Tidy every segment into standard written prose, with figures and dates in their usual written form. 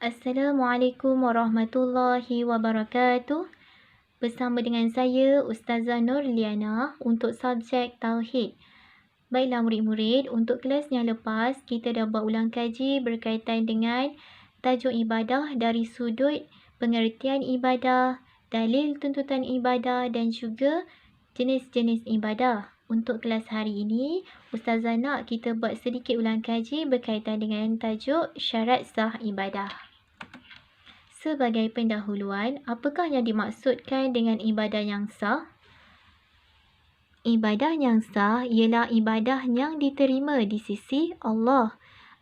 Assalamualaikum warahmatullahi wabarakatuh. Bersama dengan saya Ustazah Nurliana untuk subjek Tauhid. Baiklah murid-murid, untuk kelas yang lepas kita dah buat ulang kaji berkaitan dengan tajuk ibadah dari sudut pengertian ibadah, dalil tuntutan ibadah dan juga jenis-jenis ibadah. Untuk kelas hari ini, Ustazah nak kita buat sedikit ulang kaji berkaitan dengan tajuk syarat sah ibadah. Sebagai pendahuluan, apakah yang dimaksudkan dengan ibadah yang sah? Ibadah yang sah ialah ibadah yang diterima di sisi Allah.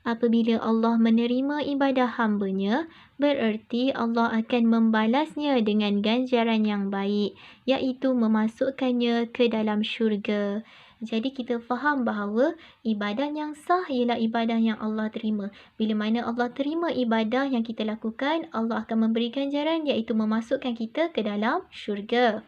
Apabila Allah menerima ibadah hamba-Nya, bererti Allah akan membalasnya dengan ganjaran yang baik, iaitu memasukkannya ke dalam syurga. Jadi kita faham bahawa ibadah yang sah ialah ibadah yang Allah terima. Bila mana Allah terima ibadah yang kita lakukan, Allah akan memberi ganjaran iaitu memasukkan kita ke dalam syurga.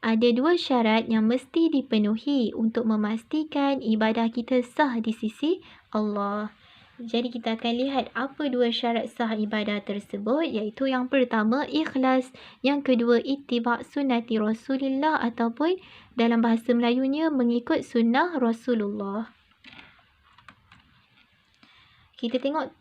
Ada dua syarat yang mesti dipenuhi untuk memastikan ibadah kita sah di sisi Allah. Jadi kita akan lihat apa dua syarat sah ibadah tersebut, iaitu yang pertama ikhlas, yang kedua ittiba' sunnati Rasulillah ataupun dalam bahasa Melayunya mengikut sunnah Rasulullah. Kita tengok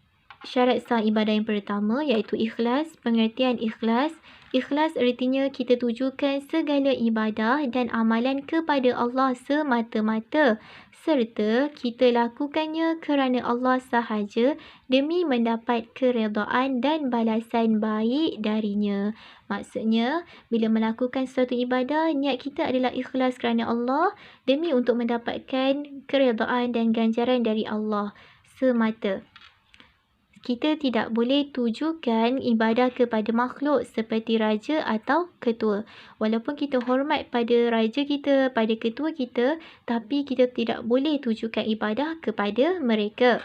syarat sah ibadah yang pertama iaitu ikhlas. Pengertian ikhlas. Ikhlas artinya kita tujukan segala ibadah dan amalan kepada Allah semata-mata serta kita lakukannya kerana Allah sahaja demi mendapat keredaan dan balasan baik darinya. Maksudnya, bila melakukan suatu ibadah, niat kita adalah ikhlas kerana Allah demi untuk mendapatkan keredaan dan ganjaran dari Allah semata. Kita tidak boleh tujukan ibadah kepada makhluk seperti raja atau ketua. Walaupun kita hormat pada raja kita, pada ketua kita, tapi kita tidak boleh tujukan ibadah kepada mereka.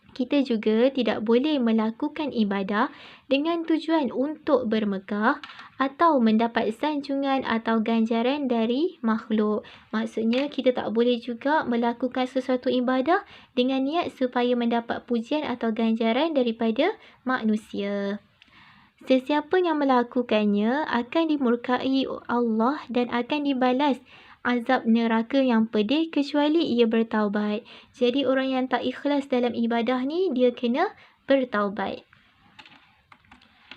Kita juga tidak boleh melakukan ibadah dengan tujuan untuk bermegah atau mendapat sanjungan atau ganjaran dari makhluk. Maksudnya kita tak boleh juga melakukan sesuatu ibadah dengan niat supaya mendapat pujian atau ganjaran daripada manusia. Sesiapa yang melakukannya akan dimurkai Allah dan akan dibalas azab neraka yang pedih kecuali ia bertaubat. Jadi orang yang tak ikhlas dalam ibadah ni, dia kena bertaubat.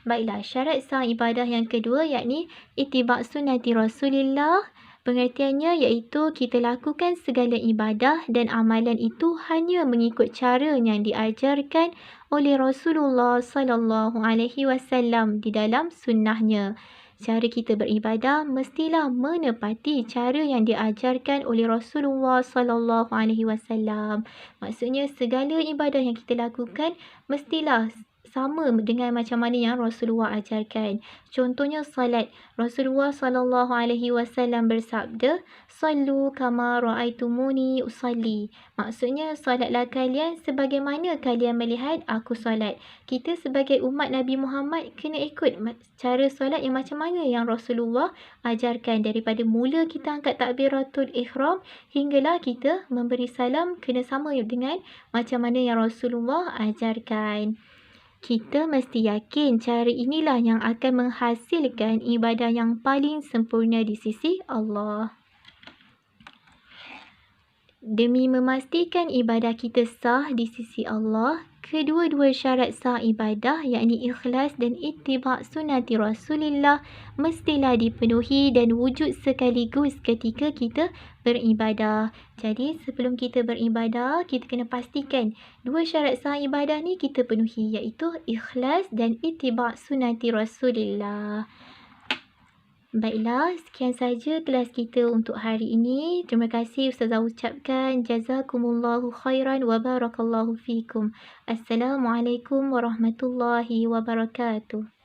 Baiklah, syarat sah ibadah yang kedua yakni ittiba' sunnati Rasulillah. Pengertiannya iaitu kita lakukan segala ibadah dan amalan itu hanya mengikut cara yang diajarkan oleh Rasulullah sallallahu alaihi wasallam di dalam sunnahnya. Cara kita beribadah mestilah menepati cara yang diajarkan oleh Rasulullah sallallahu alaihi wasallam. Maksudnya segala ibadah yang kita lakukan mestilah sama dengan macam mana yang Rasulullah ajarkan. Contohnya salat. Rasulullah sallallahu alaihi wasallam bersabda, "Sallu kama ra'aitumuni usalli." Maksudnya salatlah kalian sebagaimana kalian melihat aku salat. Kita sebagai umat Nabi Muhammad kena ikut cara solat yang macam mana yang Rasulullah ajarkan. Daripada mula kita angkat takbiratul ihram hinggalah kita memberi salam, kena sama dengan macam mana yang Rasulullah ajarkan. Kita mesti yakin cara inilah yang akan menghasilkan ibadah yang paling sempurna di sisi Allah. Demi memastikan ibadah kita sah di sisi Allah, kedua-dua syarat sah ibadah yakni ikhlas dan ittiba' sunnati Rasulillah mestilah dipenuhi dan wujud sekaligus ketika kita beribadah. Jadi sebelum kita beribadah, kita kena pastikan dua syarat sah ibadah ni kita penuhi iaitu ikhlas dan ittiba' sunnati Rasulillah. Baiklah, sekian saja kelas kita untuk hari ini. Terima kasih Ustazah ucapkan jazakumullahu khairan wa barakallahu fikum. Assalamualaikum warahmatullahi wabarakatuh.